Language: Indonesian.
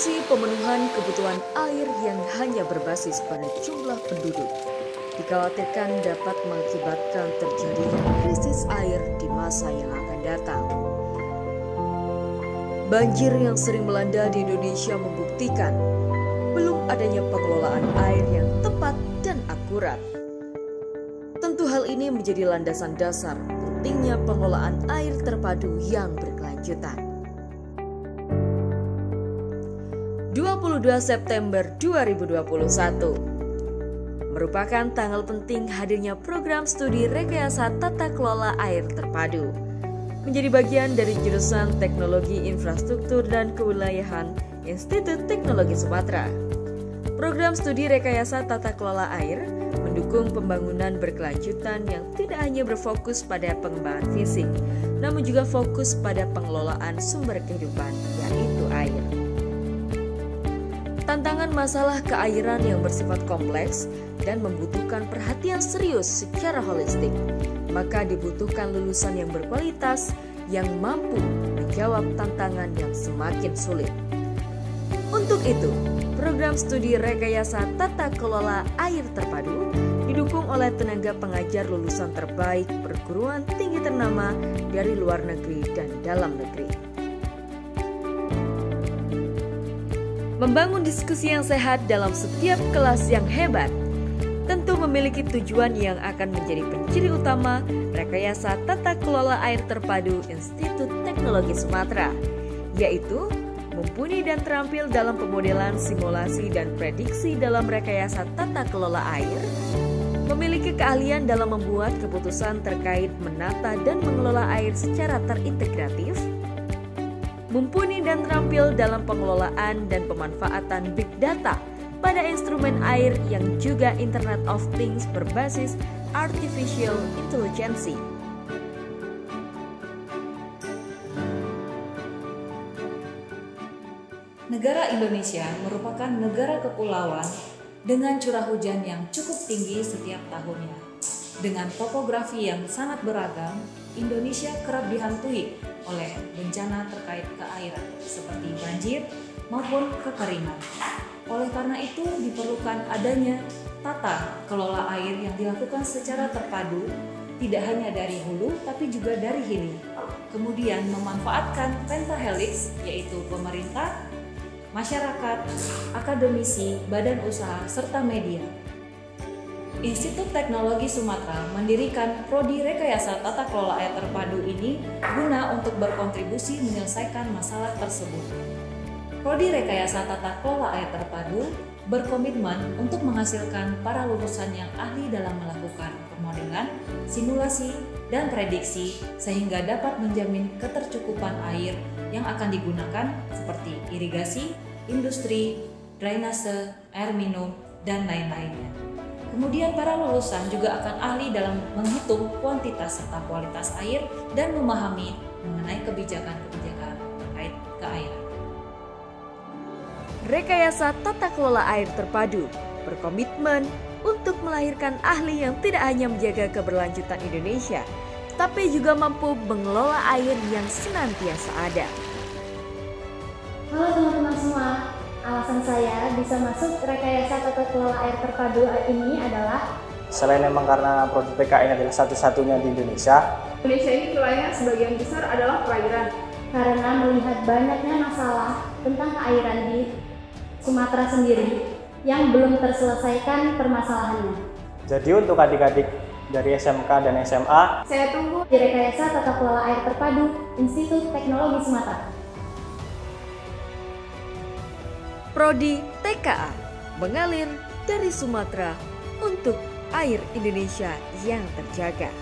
Urgensi pemenuhan kebutuhan air yang hanya berbasis pada jumlah penduduk dikhawatirkan dapat mengakibatkan terjadinya krisis air di masa yang akan datang. Banjir yang sering melanda di Indonesia membuktikan belum adanya pengelolaan air yang tepat dan akurat. Tentu hal ini menjadi landasan dasar pentingnya pengelolaan air terpadu yang berkelanjutan. 22 September 2021 merupakan tanggal penting hadirnya program studi rekayasa tata kelola air terpadu menjadi bagian dari jurusan Teknologi Infrastruktur dan Kewilayahan Institut Teknologi Sumatera. Program studi rekayasa tata kelola air mendukung pembangunan berkelanjutan yang tidak hanya berfokus pada pengembangan fisik, namun juga fokus pada pengelolaan sumber kehidupan, yaitu air. Tantangan masalah keairan yang bersifat kompleks dan membutuhkan perhatian serius secara holistik, maka dibutuhkan lulusan yang berkualitas yang mampu menjawab tantangan yang semakin sulit. Untuk itu, program studi rekayasa tata kelola air terpadu didukung oleh tenaga pengajar lulusan terbaik perguruan tinggi ternama dari luar negeri dan dalam negeri. Membangun diskusi yang sehat dalam setiap kelas yang hebat tentu memiliki tujuan yang akan menjadi penciri utama rekayasa tata kelola air terpadu Institut Teknologi Sumatera, yaitu mumpuni dan terampil dalam pemodelan, simulasi, dan prediksi dalam rekayasa tata kelola air, memiliki keahlian dalam membuat keputusan terkait menata dan mengelola air secara terintegratif, mumpuni dan terampil dalam pengelolaan dan pemanfaatan big data pada instrumen air yang juga Internet of Things berbasis Artificial Intelligence. Negara Indonesia merupakan negara kepulauan dengan curah hujan yang cukup tinggi setiap tahunnya. Dengan topografi yang sangat beragam, Indonesia kerap dihantui oleh bencana terkait keairan seperti banjir maupun kekeringan. Oleh karena itu diperlukan adanya tata kelola air yang dilakukan secara terpadu, tidak hanya dari hulu tapi juga dari hilir. Kemudian memanfaatkan pentahelix, yaitu pemerintah, masyarakat, akademisi, badan usaha, serta media. Institut Teknologi Sumatera mendirikan Prodi Rekayasa Tata Kelola Air Terpadu ini guna untuk berkontribusi menyelesaikan masalah tersebut. Prodi Rekayasa Tata Kelola Air Terpadu berkomitmen untuk menghasilkan para lulusan yang ahli dalam melakukan pemodelan, simulasi, dan prediksi sehingga dapat menjamin ketercukupan air yang akan digunakan seperti irigasi, industri, drainase, air minum, dan lain-lainnya. Kemudian para lulusan juga akan ahli dalam menghitung kuantitas serta kualitas air dan memahami mengenai kebijakan-kebijakan terkait keairan. Rekayasa tata kelola air terpadu berkomitmen untuk melahirkan ahli yang tidak hanya menjaga keberlanjutan Indonesia, tapi juga mampu mengelola air yang senantiasa ada. Halo teman-teman semua, alasan saya bisa masuk rekayasa tata kelola air terpadu ini adalah selain memang karena prodi PKN adalah satu-satunya di Indonesia. Indonesia ini wilayahnya sebagian besar adalah perairan. Karena melihat banyaknya masalah tentang keairan di Sumatera sendiri yang belum terselesaikan permasalahannya. Jadi untuk adik-adik dari SMK dan SMA, saya tunggu di rekayasa tata kelola air terpadu Institut Teknologi Sumatera. Prodi TKA mengalir dari Sumatera untuk air Indonesia yang terjaga.